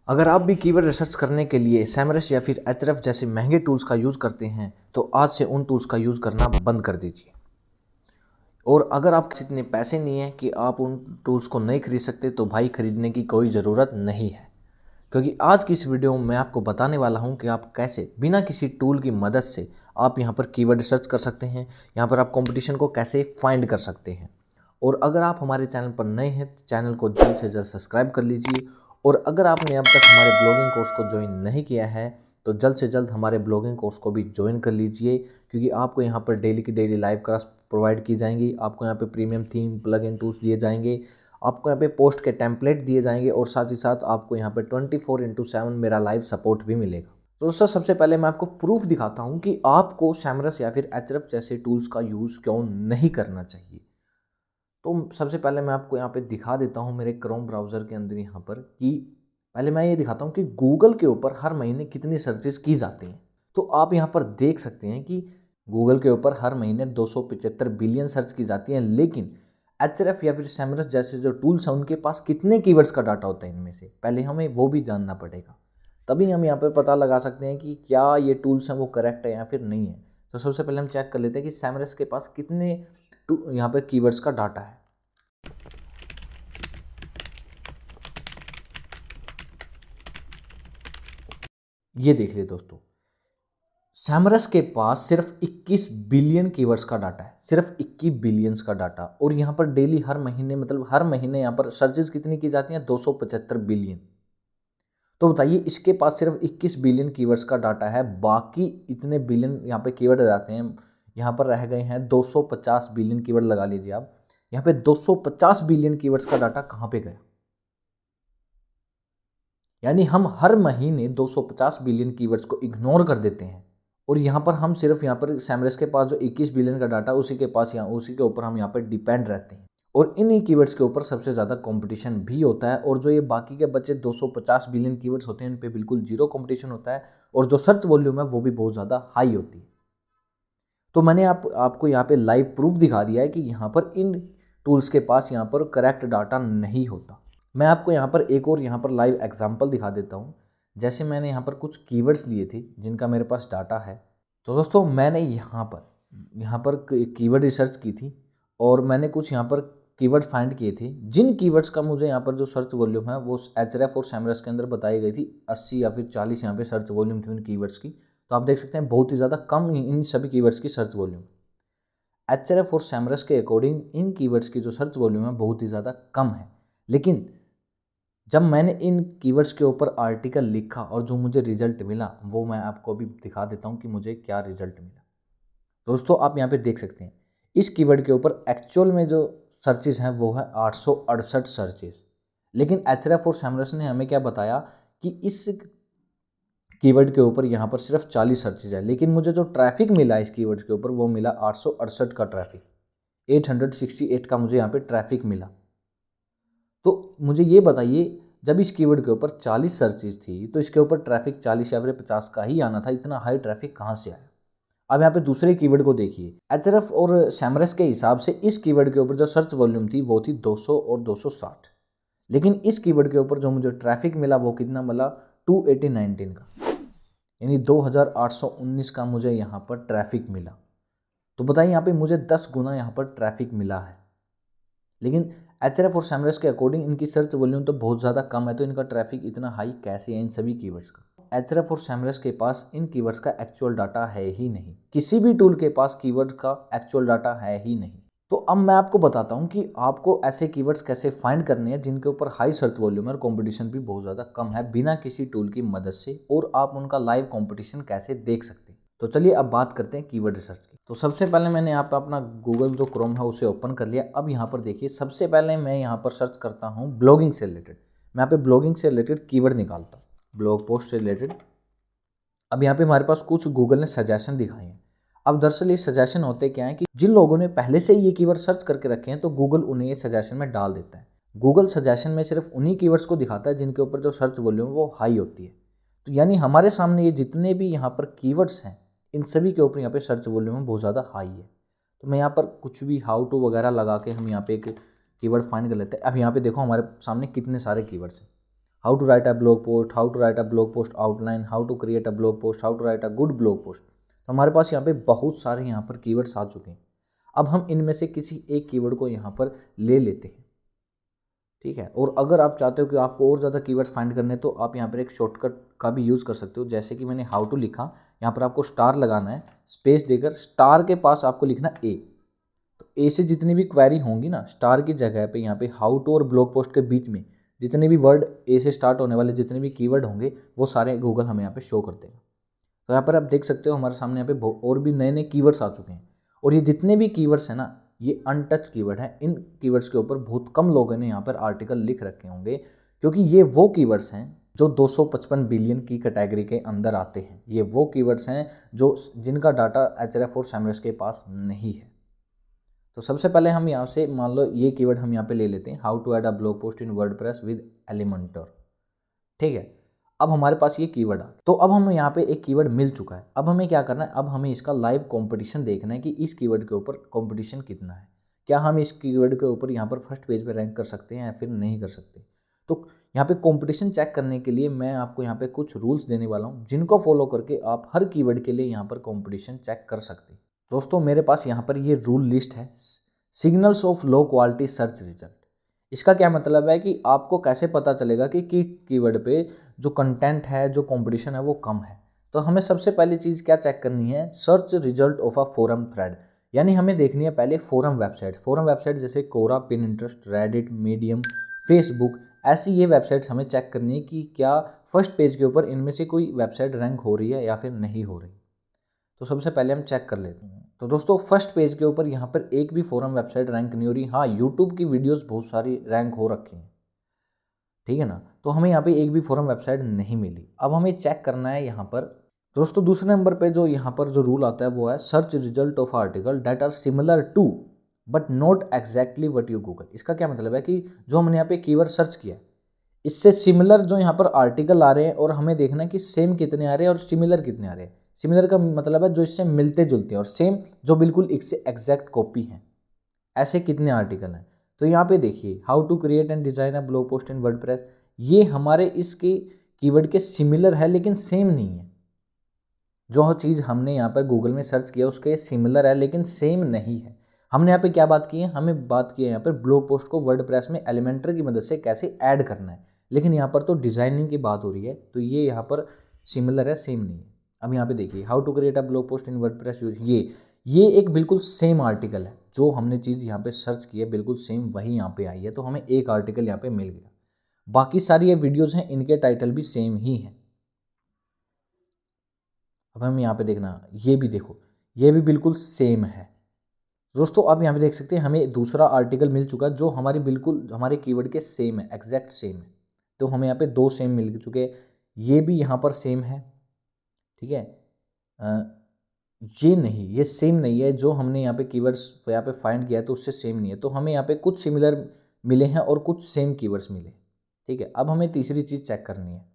अगर आप भी कीवर्ड रिसर्च करने के लिए सैमरस या फिर एचरएफ जैसे महंगे टूल्स का यूज़ करते हैं तो आज से उन टूल्स का यूज़ करना बंद कर दीजिए। और अगर आपके इतने पैसे नहीं हैं कि आप उन टूल्स को नहीं खरीद सकते तो भाई खरीदने की कोई ज़रूरत नहीं है, क्योंकि आज की इस वीडियो में मैं आपको बताने वाला हूं कि आप कैसे बिना किसी टूल की मदद से आप यहां पर कीवर्ड रिसर्च कर सकते हैं। यहां पर आप कंपटीशन को कैसे फाइंड कर सकते हैं। और अगर आप हमारे चैनल पर नए हैं तो चैनल को जल्द से जल्द सब्सक्राइब कर लीजिए। और अगर आपने अब तक हमारे ब्लॉगिंग कोर्स को ज्वाइन नहीं किया है तो जल्द से जल्द हमारे ब्लॉगिंग कोर्स को भी ज्वाइन कर लीजिए, क्योंकि आपको यहाँ पर डेली की डेली लाइव क्लास प्रोवाइड की जाएंगी। आपको यहाँ पे premium theme plug in tools दिए जाएंगे, आपको यहाँ पे पोस्ट के टेम्पलेट दिए जाएंगे और साथ ही साथ आपको यहाँ पे 24/7 मेरा लाइव सपोर्ट भी मिलेगा। तो दोस्तों सबसे पहले मैं आपको प्रूफ दिखाता हूँ कि आपको सैमरस या फिर एचरएफ जैसे टूल्स का यूज़ क्यों नहीं करना चाहिए। तो सबसे पहले मैं आपको यहाँ पे दिखा देता हूँ मेरे क्रोम ब्राउज़र के अंदर यहाँ पर कि पहले मैं ये दिखाता हूँ कि गूगल के ऊपर हर महीने कितनी सर्चेस की जाती हैं। तो आप यहाँ पर देख सकते हैं कि गूगल के ऊपर हर महीने 275 बिलियन सर्च की जाती हैं, लेकिन एचरएफ या फिर सैमरस जैसे जो टूल्स हैं उनके पास कितने कीवर्ड्स का डाटा होता है इनमें से पहले हमें वो भी जानना पड़ेगा, तभी हम यहाँ पर पता लगा सकते हैं कि क्या ये टूल्स हैं वो करेक्ट है या फिर नहीं है। तो सबसे पहले हम चेक कर लेते हैं कि सैमरस के पास कितने यहाँ पर कीवर्ड्स का डाटा है। ये देख लिए दोस्तों, सैमरस के पास सिर्फ 21 बिलियन कीवर्ड्स का डाटा है, सिर्फ 21 बिलियंस का डाटा। और यहाँ पर डेली हर महीने मतलब हर महीने यहाँ पर सर्चेज कितनी की जाती हैं 275 बिलियन। तो बताइए इसके पास सिर्फ 21 बिलियन कीवर्ड्स का डाटा है, बाकी इतने बिलियन यहाँ पे कीवर्ड जाते हैं। यहाँ पर रह गए हैं 250 बिलियन कीवर्ड लगा लीजिए आप। यहाँ पे 250 बिलियन कीवर्ड्स का डाटा कहाँ पे गया? यानी हम हर महीने 250 बिलियन कीवर्ड्स को इग्नोर कर देते हैं और यहाँ पर हम सिर्फ यहाँ पर सैमरस के पास जो 21 बिलियन का डाटा उसी के पास यहाँ उसी के ऊपर हम यहाँ पर डिपेंड रहते हैं। और इन्हीं कीवर्ड्स के ऊपर सबसे ज़्यादा कंपटीशन भी होता है। और जो ये बाकी के बचे 250 बिलियन कीवर्ड्स होते हैं इन पे बिल्कुल जीरो कंपटीशन होता है और जो सर्च वॉल्यूम है वो भी बहुत ज़्यादा हाई होती है। तो मैंने आपको यहाँ पे लाइव प्रूफ दिखा दिया है कि यहाँ पर इन टूल्स के पास यहाँ पर करेक्ट डाटा नहीं होता। मैं आपको यहाँ पर एक और यहाँ पर लाइव एग्जांपल दिखा देता हूँ। जैसे मैंने यहाँ पर कुछ कीवर्ड्स लिए थे जिनका मेरे पास डाटा है। तो दोस्तों मैंने यहाँ पर कीवर्ड रिसर्च की थी और मैंने कुछ यहाँ पर कीवर्ड फाइंड किए थे, जिन कीवर्ड्स का मुझे यहाँ पर जो सर्च वॉल्यूम है वो एचरएफ और सैमरस के अंदर बताई गई थी 80 या फिर 40 यहाँ पे सर्च वॉल्यूम थी उन कीवर्ड्स की। तो आप देख सकते हैं बहुत ही ज़्यादा कम इन सभी कीवर्ड्स की सर्च वॉल्यूम। एचरएफ और सैमरस के अकॉर्डिंग इन कीवर्ड्स की जो सर्च वॉल्यूम है बहुत ही ज़्यादा कम है। लेकिन जब मैंने इन कीवर्ड्स के ऊपर आर्टिकल लिखा और जो मुझे रिजल्ट मिला वो मैं आपको अभी दिखा देता हूँ कि मुझे क्या रिजल्ट मिला। दोस्तों आप यहाँ पे देख सकते हैं इस कीवर्ड के ऊपर एक्चुअल में जो सर्चेज हैं वो है 868 सर्चेज, लेकिन एचरएफ और सैमरस ने हमें क्या बताया कि इस कीवर्ड के ऊपर यहाँ पर सिर्फ 40 सर्चेज है, लेकिन मुझे जो ट्रैफिक मिला इस कीवर्ड के ऊपर वो मिला 868 का ट्रैफिक, 868 का मुझे यहाँ पे ट्रैफिक मिला। तो मुझे ये बताइए जब इस कीवर्ड के ऊपर 40 सर्चेज थी तो इसके ऊपर ट्रैफिक 40 या फिर 50 का ही आना था, इतना हाई ट्रैफिक कहाँ से आया? अब यहाँ पे दूसरे कीवर्ड को देखिए, एचरएफ और सैमरस के हिसाब से इस कीवर्ड के ऊपर जो सर्च वॉल्यूम थी वो थी 200 और 260, लेकिन इस कीवर्ड के ऊपर जो मुझे ट्रैफिक मिला वो कितना मिला 28019 का, यानी 2819 का मुझे यहाँ पर ट्रैफिक मिला। तो बताइए यहाँ पे मुझे 10 गुना यहाँ पर ट्रैफिक मिला है। लेकिन एचरएफ और सैमरस के अकॉर्डिंग इनकी सर्च वॉल्यूम तो बहुत ज़्यादा कम है, तो इनका ट्रैफिक इतना हाई कैसे है इन सभी कीवर्ड्स का? एचरएफ और सैमरस के पास इन कीवर्ड्स का एक्चुअल डाटा है ही नहीं, किसी भी टूल के पास कीवर्ड का एक्चुअल डाटा है ही नहीं। तो अब मैं आपको बताता हूँ कि आपको ऐसे कीवर्ड्स कैसे फाइंड करने हैं जिनके ऊपर हाई सर्च वॉल्यूम और कंपटीशन भी बहुत ज़्यादा कम है बिना किसी टूल की मदद से, और आप उनका लाइव कंपटीशन कैसे देख सकते हैं। तो चलिए अब बात करते हैं कीवर्ड रिसर्च की। तो सबसे पहले मैंने यहाँ पे अपना गूगल जो क्रोम है उसे ओपन कर लिया। अब यहाँ पर देखिए सबसे पहले मैं यहाँ पर सर्च करता हूँ ब्लॉगिंग से रिलेटेड। मैं यहाँ पे ब्लॉगिंग से रिलेटेड कीवर्ड निकालता हूँ, ब्लॉग पोस्ट से रिलेटेड। अब यहाँ पे हमारे पास कुछ गूगल ने सजेशन दिखाए हैं। अब दरअसल ये सजेशन होते क्या है कि जिन लोगों ने पहले से ये कीवर्ड सर्च करके रखे हैं तो गूगल उन्हें ये सजेशन में डाल देता है। गूगल सजेशन में सिर्फ उन्हीं कीवर्ड्स को दिखाता है जिनके ऊपर जो सर्च वॉल्यूम वो हाई होती है। तो यानी हमारे सामने ये जितने भी यहाँ पर कीवर्ड्स हैं इन सभी के ऊपर यहाँ पे सर्च वॉल्यूम बहुत ज़्यादा हाई है। तो मैं यहाँ पर कुछ भी हाउ टू वगैरह लगा के हम यहाँ पे एक कीवर्ड फाइंड कर लेते हैं। अब यहाँ पे देखो हमारे सामने कितने सारे कीवर्ड्स हैं। How to write a blog post, how to write a blog post outline, how to create a blog post, how to write a good blog post. तो हमारे पास यहाँ पे बहुत सारे यहाँ पर कीवर्ड्स आ चुके हैं। अब हम इनमें से किसी एक कीवर्ड को यहाँ पर ले लेते हैं, ठीक है। और अगर आप चाहते हो कि आपको और ज़्यादा कीवर्ड्स फाइंड करने तो आप यहाँ पर एक शॉर्टकट का भी यूज़ कर सकते हो। जैसे कि मैंने हाउ टू लिखा, यहाँ पर आपको स्टार लगाना है, स्पेस देकर स्टार के पास आपको लिखना ए। तो ए से जितनी भी क्वेरी होंगी ना, स्टार की जगह पे यहाँ पे हाउ टू और ब्लॉग पोस्ट के बीच में जितने भी वर्ड ए से स्टार्ट होने वाले जितने भी कीवर्ड होंगे वो सारे गूगल हमें यहाँ पे शो कर देगा। तो यहाँ पर आप देख सकते हो हमारे सामने यहाँ पे और भी नए नए कीवर्ड्स आ चुके हैं। और ये जितने भी कीवर्ड्स हैं ना, ये अनटच कीवर्ड है। इन कीवर्ड्स के ऊपर बहुत कम लोगों ने यहाँ पर आर्टिकल लिख रखे होंगे, क्योंकि ये वो कीवर्ड्स हैं जो 255 बिलियन की कैटेगरी के अंदर आते हैं। ये वो कीवर्ड्स हैं जो जिनका डाटा Href और सेमरस के पास नहीं है। तो सबसे पहले हम यहाँ से मान लो ये कीवर्ड हम यहाँ पे ले लेते हैं, how to add a blog post in WordPress with Elementor, ठीक है। अब हमारे पास ये कीवर्ड आ, तो अब हम यहाँ पे एक कीवर्ड मिल चुका है। अब हमें क्या करना है, अब हमें इसका लाइव कंपटीशन देखना है कि इस कीवर्ड के ऊपर कंपटीशन कितना है। क्या हम इस कीवर्ड के ऊपर यहाँ पर फर्स्ट पेज पे रैंक कर सकते हैं या फिर नहीं कर सकते। तो यहाँ पे कंपटीशन चेक करने के लिए मैं आपको यहाँ पे कुछ रूल्स देने वाला हूँ, जिनको फॉलो करके आप हर कीवर्ड के लिए यहाँ पर कंपटीशन चेक कर सकते हैं। दोस्तों मेरे पास यहाँ पर ये रूल लिस्ट है, signals of low quality search result. इसका क्या मतलब है कि आपको कैसे पता चलेगा कि कीवर्ड पे जो कंटेंट है, जो कंपटीशन है वो कम है। तो हमें सबसे पहली चीज़ क्या चेक करनी है, search result of a forum thread. यानी हमें देखनी है पहले फोरम वेबसाइट जैसे कोरा, पिनिंटरेस्ट, रेडिट, मीडियम, फेसबुक, ऐसी ये वेबसाइट्स हमें चेक करनी है कि क्या फर्स्ट पेज के ऊपर इनमें से कोई वेबसाइट रैंक हो रही है या फिर नहीं हो रही। तो सबसे पहले हम चेक कर लेते हैं। तो दोस्तों फर्स्ट पेज के ऊपर यहाँ पर एक भी फोरम वेबसाइट रैंक नहीं हो रही। हाँ, यूट्यूब की वीडियोस बहुत सारी रैंक हो रखी हैं, ठीक है ना। तो हमें यहाँ पे एक भी फोरम वेबसाइट नहीं मिली। अब हमें चेक करना है यहाँ पर दोस्तों दूसरे नंबर पे जो यहाँ पर जो रूल आता है वो है search result of article that are similar to but not exactly what you Google. इसका क्या मतलब है कि जो हमने यहाँ पे कीवर्ड सर्च किया इससे सिमिलर जो यहाँ पर आर्टिकल आ रहे हैं और हमें देखना है कि सेम कितने आ रहे हैं और सिमिलर कितने आ रहे हैं। सिमिलर का मतलब है जो इससे मिलते जुलते हैं, और सेम जो बिल्कुल इससे एग्जैक्ट कॉपी हैं, ऐसे कितने आर्टिकल हैं। तो यहाँ पे देखिए how to create and design a blog post in WordPress, ये हमारे इसके कीवर्ड के सिमिलर है लेकिन सेम नहीं है। जो चीज़ हमने यहाँ पर गूगल में सर्च किया उसके सिमिलर है लेकिन सेम नहीं है। हमने यहाँ पे क्या बात की है, हमें बात की है यहाँ पर ब्लॉग पोस्ट को वर्डप्रेस में एलिमेंटर की मदद से कैसे ऐड करना है, लेकिन यहाँ पर तो डिज़ाइनिंग की बात हो रही है। तो ये यहाँ पर सिमिलर है, सेम नहीं है। अब यहाँ पे देखिए how to create a blog post in WordPress, ये एक बिल्कुल सेम आर्टिकल है। जो हमने चीज़ यहाँ पे सर्च की है बिल्कुल सेम वही यहाँ पे आई है। तो हमें एक आर्टिकल यहाँ पे मिल गया। बाकी सारी ये वीडियोज़ हैं इनके टाइटल भी सेम ही हैं। अब हम यहाँ पे देखना, ये भी देखो ये भी बिल्कुल सेम है। दोस्तों अब यहाँ पे देख सकते हैं हमें दूसरा आर्टिकल मिल चुका जो हमारी बिल्कुल हमारे कीवर्ड के सेम है, एग्जैक्ट सेम है। तो हमें यहाँ पे दो सेम मिल चुके हैं। ये भी यहाँ पर सेम है, ठीक है। ये नहीं, ये सेम नहीं है। जो हमने यहाँ पे कीवर्ड्स यहाँ पे फाइंड किया है तो उससे सेम नहीं है। तो हमें यहाँ पे कुछ सिमिलर मिले हैं और कुछ सेम कीवर्ड्स मिले, ठीक है। अब हमें तीसरी चीज़ चेक करनी है,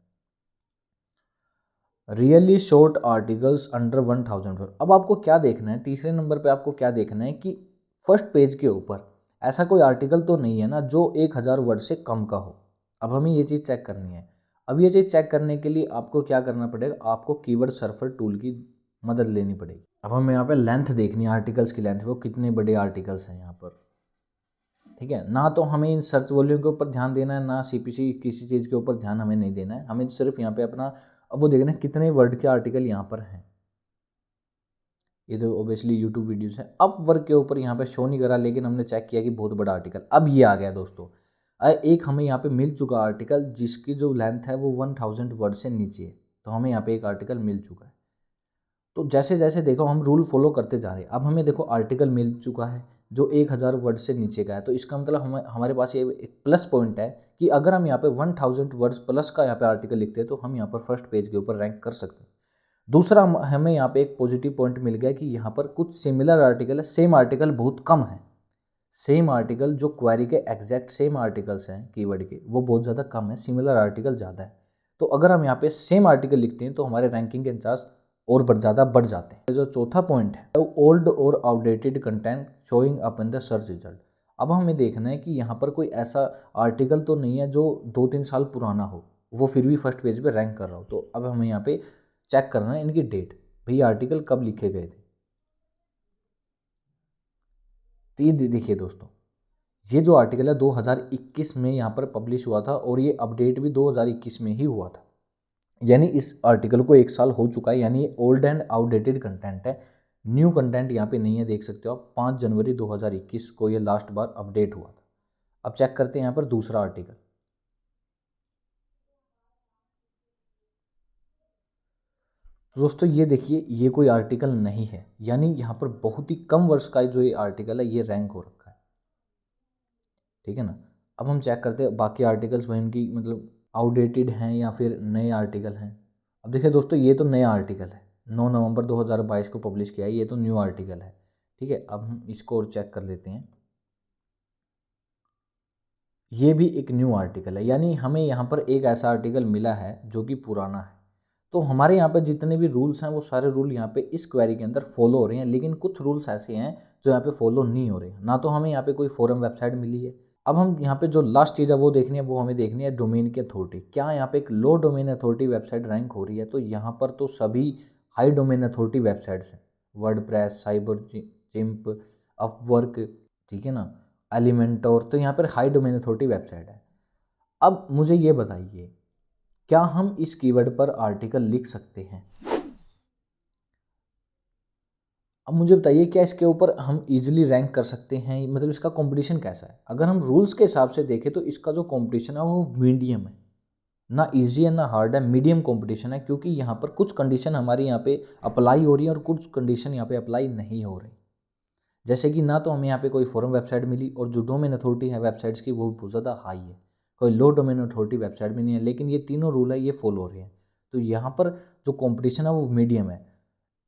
really short articles under 1000 word. अब आपको क्या देखना है, तीसरे नंबर पे आपको क्या देखना है कि फर्स्ट पेज के ऊपर ऐसा कोई आर्टिकल तो नहीं है ना जो 1000 वर्ड से कम का हो। अब हमें ये चीज़ चेक करनी है। अब ये चीज़ चेक करने के लिए आपको क्या करना पड़ेगा, आपको कीवर्ड सर्फर टूल की मदद लेनी पड़ेगी। अब हमें यहाँ पे लेंथ देखनी है, आर्टिकल्स की लेंथ, वो कितने बड़े आर्टिकल्स हैं यहाँ पर, ठीक है ना। तो हमें इन सर्च वॉल्यूम के ऊपर ध्यान देना है, ना CPC किसी चीज़ के ऊपर ध्यान हमें नहीं देना है। हमें सिर्फ यहाँ पे अपना अब वो देखना है कितने वर्ड के आर्टिकल यहाँ पर हैं। ये तो ओबियसली यूट्यूब वीडियोस है। अब वर्क के ऊपर यहाँ पे शो नहीं करा लेकिन हमने चेक किया कि बहुत बड़ा आर्टिकल अब ये आ गया दोस्तों। एक हमें यहाँ पे मिल चुका आर्टिकल जिसकी जो लेंथ है वो 1000 वर्ड से नीचे है। तो हमें यहाँ पे एक आर्टिकल मिल चुका है। तो जैसे जैसे देखो हम रूल फॉलो करते जा रहे हैं। अब हमें देखो आर्टिकल मिल चुका है जो 1000 वर्ड से नीचे का है। तो इसका मतलब हमारे पास ये एक प्लस पॉइंट है कि अगर हम यहाँ पे 1000 वर्ड्स प्लस का यहाँ पे आर्टिकल लिखते हैं तो हम यहाँ पर फर्स्ट पेज के ऊपर रैंक कर सकते हैं। दूसरा हमें यहाँ पे एक पॉजिटिव पॉइंट मिल गया कि यहाँ पर कुछ सिमिलर आर्टिकल है, सेम आर्टिकल बहुत कम है। सेम आर्टिकल जो क्वेरी के एग्जैक्ट सेम आर्टिकल्स हैं कीवर्ड के वो बहुत ज़्यादा कम है, सिमिलर आर्टिकल ज़्यादा है। तो अगर हम यहाँ पे सेम आर्टिकल लिखते हैं तो हमारे रैंकिंग के चांस और ज़्यादा बढ़ जाते हैं। जो चौथा पॉइंट है ओल्ड और outdated content showing up in the search result. अब हमें देखना है कि यहाँ पर कोई ऐसा आर्टिकल तो नहीं है जो 2-3 साल पुराना हो। वो फिर भी फर्स्ट पेज पे रैंक कर रहा हो। तो अब हमें यहाँ पे चेक करना है इनकी डेट, भाई आर्टिकल कब लिखे गए थे। तो ये देखिए दोस्तों, ये जो आर्टिकल है 2021 में यहाँ पर पब्लिश हुआ था और ये अपडेट भी 2021 में ही हुआ था, यानी इस आर्टिकल को 1 साल हो चुका है, यानी ये ओल्ड एंड आउटडेटेड कंटेंट है, न्यू कंटेंट यहाँ पे नहीं है। देख सकते हो आप 5 जनवरी 2021 को ये लास्ट बार अपडेट हुआ था। अब चेक करते हैं यहाँ पर दूसरा आर्टिकल। दोस्तों ये देखिए, ये कोई आर्टिकल नहीं है, यानी यहाँ पर बहुत ही कम वर्ष का जो ये आर्टिकल है ये रैंक हो रखा है, ठीक है ना। अब हम चेक करते हैं बाकी आर्टिकल्स भाई उनकी मतलब आउटडेटेड हैं या फिर नए आर्टिकल हैं। अब देखिए दोस्तों, ये तो नया आर्टिकल है, 9 नवंबर 2022 को पब्लिश किया है, ये तो न्यू आर्टिकल है, ठीक है। अब हम इसको और चेक कर लेते हैं, ये भी एक न्यू आर्टिकल है, यानी हमें यहाँ पर एक ऐसा आर्टिकल मिला है जो कि पुराना है। तो हमारे यहाँ पर जितने भी रूल्स हैं वो सारे रूल यहाँ पे इस क्वेरी के अंदर फॉलो हो रहे हैं, लेकिन कुछ रूल्स ऐसे हैं जो यहाँ पे फॉलो नहीं हो रहे हैं। ना तो हमें यहाँ पे कोई फोरम वेबसाइट मिली है। अब हम यहाँ पे जो लास्ट चीज़ है वो देखनी है, वो हमें देखनी है डोमेन की अथॉरिटी। क्या यहाँ पे एक लो डोमेन अथॉरिटी वेबसाइट रैंक हो रही है? तो यहाँ पर तो सभी हाई डोमेन अथॉरिटी वेबसाइट्स हैं, वर्डप्रेस, साइबर चिंप, अपवर्क, ठीक है ना, एलिमेंटोर, तो यहाँ पर हाई डोमेन अथॉरिटी वेबसाइट है। अब मुझे ये बताइए, क्या हम इस कीवर्ड पर आर्टिकल लिख सकते हैं? अब मुझे बताइए, क्या इसके ऊपर हम इजीली रैंक कर सकते हैं? मतलब इसका कंपटीशन कैसा है? अगर हम रूल्स के हिसाब से देखें तो इसका जो कंपटीशन है वो मीडियम है, ना इजी है ना हार्ड है, मीडियम कंपटीशन है। क्योंकि यहाँ पर कुछ कंडीशन हमारे यहाँ पे अप्लाई हो रही है और कुछ कंडीशन यहाँ पे अप्लाई नहीं हो रही। जैसे कि ना तो हमें यहाँ पे कोई फॉरम वेबसाइट मिली, और जो डोमेन अथॉरिटी है वेबसाइट्स की वो बहुत ज़्यादा हाई है, कोई लो डोमेन अथॉरिटी वेबसाइट भी नहीं है, लेकिन ये तीनों रूल है ये फॉलो हो रहे हैं। तो यहाँ पर जो कंपटीशन है वो मीडियम है।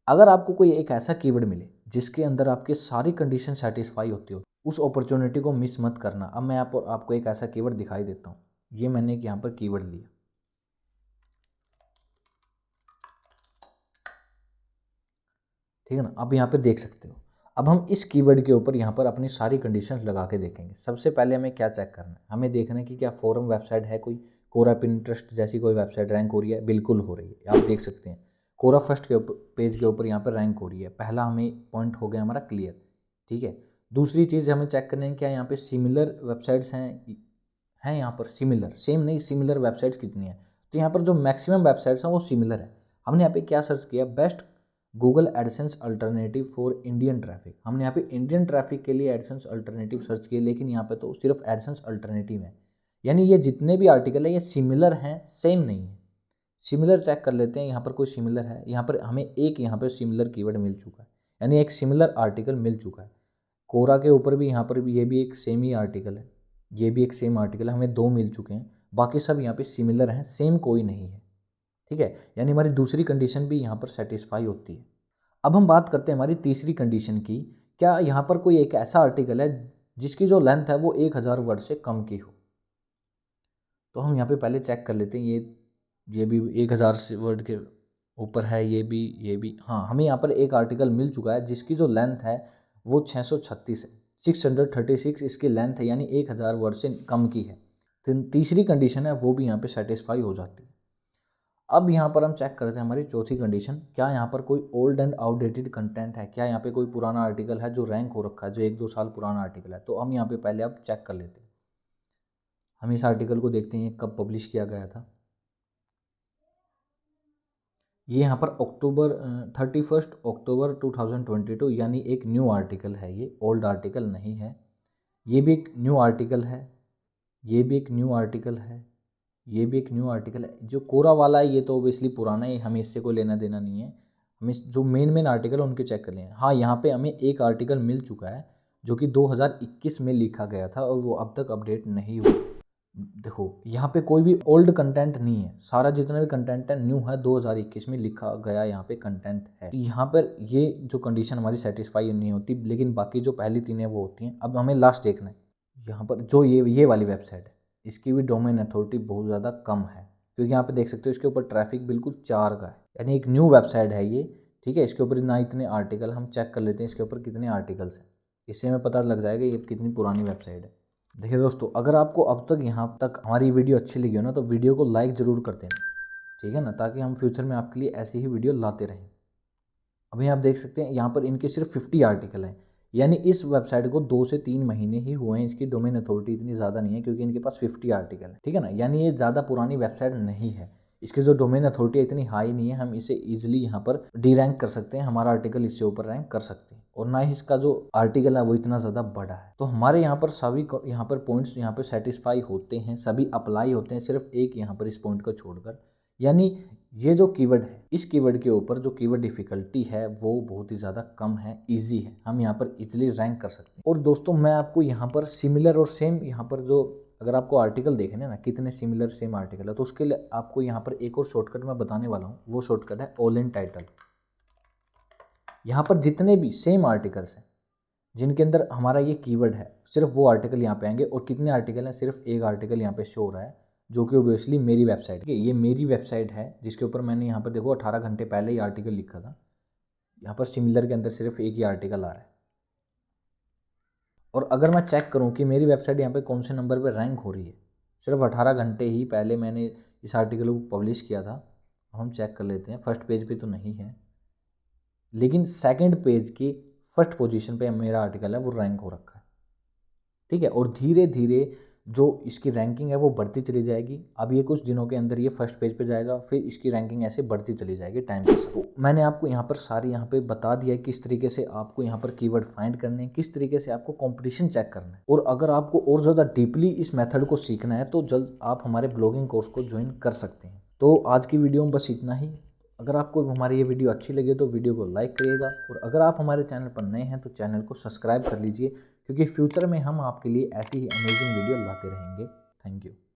अगर आपको कोई एक ऐसा कीवर्ड मिले जिसके अंदर आपके सारी कंडीशन सेटिस्फाई होती हो, उस अपॉर्चुनिटी को मिस मत करना। अब मैं आपको एक ऐसा कीवर्ड दिखाई देता हूँ। ये मैंने यहाँ पर कीवर्ड लिया, ठीक है ना। अब यहाँ पे देख सकते हो, अब हम इस कीवर्ड के ऊपर यहाँ पर अपनी सारी कंडीशंस लगा के देखेंगे। सबसे पहले हमें क्या चेक करना है? हमें देखना है कि क्या फोरम वेबसाइट है कोई, कोरा पिंटरेस्ट जैसी कोई वेबसाइट रैंक हो रही है? बिल्कुल हो रही है, आप देख सकते हैं कोरा फर्स्ट के पेज के ऊपर यहाँ पर रैंक हो रही है। पहला हमें पॉइंट हो गया हमारा क्लियर, ठीक है। दूसरी चीज़ हमें चेक करनी है क्या यहाँ पे सिमिलर वेबसाइट्स हैं यहाँ पर सिमिलर, सेम नहीं, सिमिलर वेबसाइट्स कितनी है? तो यहाँ पर जो मैक्सिमम वेबसाइट्स हैं वो सिमिलर है। हमने यहाँ पे क्या सर्च किया? Best Google AdSense alternative for Indian traffic. हमने यहाँ पे इंडियन ट्रैफिक के लिए एडसेंस अल्टरनेटिव सर्च किए, लेकिन यहाँ पे तो सिर्फ एडसेंस अल्टरनेटिव है। यानी ये जितने भी आर्टिकल है ये सिमिलर हैं, सेम नहीं है। सिमिलर चेक कर लेते हैं, यहाँ पर कोई सिमिलर है? यहाँ पर हमें एक यहाँ पर सिमिलर कीवर्ड मिल चुका है, यानी एक सिमिलर आर्टिकल मिल चुका है। कोरा के ऊपर भी यहाँ पर भी ये भी एक सेम ही आर्टिकल है, ये भी एक सेम आर्टिकल है, हमें 2 मिल चुके हैं। बाकी सब यहाँ पे सिमिलर हैं, सेम कोई नहीं है, ठीक है। यानी हमारी दूसरी कंडीशन भी यहाँ पर सेटिस्फाई होती है। अब हम बात करते हैं हमारी तीसरी कंडीशन की। क्या यहाँ पर कोई एक ऐसा आर्टिकल है जिसकी जो लेंथ है वो 1000 वर्ड से कम की हो? तो हम यहाँ पे पहले चेक कर लेते हैं, ये भी 1000 वर्ड के ऊपर है, ये भी हाँ, हमें यहाँ पर एक आर्टिकल मिल चुका है जिसकी जो लेंथ है वो 636 है, 636 इसकी लेंथ है, यानी 1000 वर्ड से कम की है। तो तीसरी कंडीशन है वो भी यहाँ पे सेटिस्फाई हो जाती है। अब यहाँ पर हम चेक करते हैं हमारी चौथी कंडीशन, क्या यहाँ पर कोई ओल्ड एंड आउटडेटेड कंटेंट है? क्या यहाँ पे कोई पुराना आर्टिकल है जो रैंक हो रखा है, जो 1-2 साल पुराना आर्टिकल है? तो हम यहाँ पे पहले अब चेक कर लेते हैं। हम इस आर्टिकल को देखते हैं कब पब्लिश किया गया था। ये यहाँ पर अक्टूबर 31 अक्टूबर 2022, यानी एक न्यू आर्टिकल है, ये ओल्ड आर्टिकल नहीं है। ये भी एक न्यू आर्टिकल है, ये भी एक न्यू आर्टिकल है, ये भी एक न्यू आर्टिकल है। जो कोरा वाला है ये तो ओबियसली पुराना है, हमें इससे कोई लेना देना नहीं है। हमें जो मेन आर्टिकल है उनके चेक कर लें। हाँ, यहाँ पे हमें एक आर्टिकल मिल चुका है जो कि 2021 में लिखा गया था और वो अब तक अपडेट नहीं हुआ। देखो यहाँ पे कोई भी ओल्ड कंटेंट नहीं है, सारा जितना भी कंटेंट है न्यू है, 2021 में लिखा गया यहाँ पे कंटेंट है। यहाँ पर ये जो कंडीशन हमारी सेटिस्फाई नहीं होती, लेकिन बाकी जो पहली 3 है वो होती हैं। अब हमें लास्ट देखना है, यहाँ पर जो ये वाली वेबसाइट है इसकी भी डोमेन अथॉरिटी बहुत ज़्यादा कम है, क्योंकि यहाँ पे देख सकते हो इसके ऊपर ट्रैफिक बिल्कुल 4 का है, यानी एक न्यू वेबसाइट है ये, ठीक है। इसके ऊपर ना इतने आर्टिकल, हम चेक कर लेते हैं इसके ऊपर कितने आर्टिकल्स हैं, इससे हमें पता लग जाएगा ये कितनी पुरानी वेबसाइट है। देखिए दोस्तों, अगर आपको अब तक यहाँ तक हमारी वीडियो अच्छी लगी हो ना, तो वीडियो को लाइक ज़रूर कर देना, ठीक है ना, ताकि हम फ्यूचर में आपके लिए ऐसी ही वीडियो लाते रहें। अभी आप देख सकते हैं यहाँ पर इनके सिर्फ 50 आर्टिकल हैं, यानी इस वेबसाइट को 2 से 3 महीने ही हुए हैं। इसकी डोमेन अथॉरिटी इतनी ज़्यादा नहीं है, क्योंकि इनके पास 50 आर्टिकल है, ठीक है ना, यानी ये ज़्यादा पुरानी वेबसाइट नहीं है। इसकी जो डोमेन अथॉरिटी इतनी हाई नहीं है, हम इसे ईजिली यहाँ पर डी रैंक कर सकते हैं, हमारा आर्टिकल इससे ऊपर रैंक कर सकते हैं, और ना ही इसका जो आर्टिकल है वो इतना ज़्यादा बड़ा है। तो हमारे यहाँ पर सभी यहाँ पर पॉइंट्स यहाँ पर सेटिस्फाई होते हैं, सभी अप्लाई होते हैं, सिर्फ एक यहाँ पर इस पॉइंट को छोड़कर। यानी ये जो कीवर्ड है, इस कीवर्ड के ऊपर जो कीवर्ड डिफ़िकल्टी है वो बहुत ही ज़्यादा कम है, इजी है, हम यहाँ पर इजीली रैंक कर सकते हैं। और दोस्तों, मैं आपको यहाँ पर सिमिलर और सेम यहाँ पर जो, अगर आपको आर्टिकल देखने ना कितने सिमिलर सेम आर्टिकल है, तो उसके लिए आपको यहाँ पर एक और शॉर्टकट मैं बताने वाला हूँ। वो शॉर्टकट है ऑल इन टाइटल। यहाँ पर जितने भी सेम आर्टिकल्स हैं जिनके अंदर हमारा ये कीवर्ड है, सिर्फ वो आर्टिकल यहाँ पे आएंगे। और कितने आर्टिकल हैं, सिर्फ एक आर्टिकल यहाँ पे शो हो रहा है, जो कि ओबियसली मेरी वेबसाइट है। ये मेरी वेबसाइट है, जिसके ऊपर मैंने यहाँ पर देखो 18 घंटे पहले ही आर्टिकल लिखा था। यहाँ पर सिमिलर के अंदर सिर्फ एक ही आर्टिकल आ रहा है। और अगर मैं चेक करूँ कि मेरी वेबसाइट यहाँ पे कौन से नंबर पर रैंक हो रही है, सिर्फ 18 घंटे ही पहले मैंने इस आर्टिकल को पब्लिश किया था। हम चेक कर लेते हैं, फर्स्ट पेज पे तो नहीं है, लेकिन सेकंड पेज की फर्स्ट पोजीशन पे मेरा आर्टिकल है, वो रैंक हो रखा है, ठीक है। और धीरे धीरे जो इसकी रैंकिंग है वो बढ़ती चली जाएगी। अब ये कुछ दिनों के अंदर ये फर्स्ट पेज पे जाएगा, फिर इसकी रैंकिंग ऐसे बढ़ती चली जाएगी टाइम के साथ। तो मैंने आपको यहाँ पर सारी यहाँ पे बता दिया है किस तरीके से आपको यहाँ पर कीवर्ड फाइंड करने हैं, किस तरीके से आपको कंपटीशन चेक करना है। और अगर आपको और ज़्यादा डीपली इस मेथड को सीखना है, तो जल्द आप हमारे ब्लॉगिंग कोर्स को ज्वाइन कर सकते हैं। तो आज की वीडियो में बस इतना ही। अगर आपको हमारी ये वीडियो अच्छी लगे तो वीडियो को लाइक करिएगा, और अगर आप हमारे चैनल पर नए हैं तो चैनल को सब्सक्राइब कर लीजिए, क्योंकि फ्यूचर में हम आपके लिए ऐसी ही अमेजिंग वीडियो लाते रहेंगे। Thank you.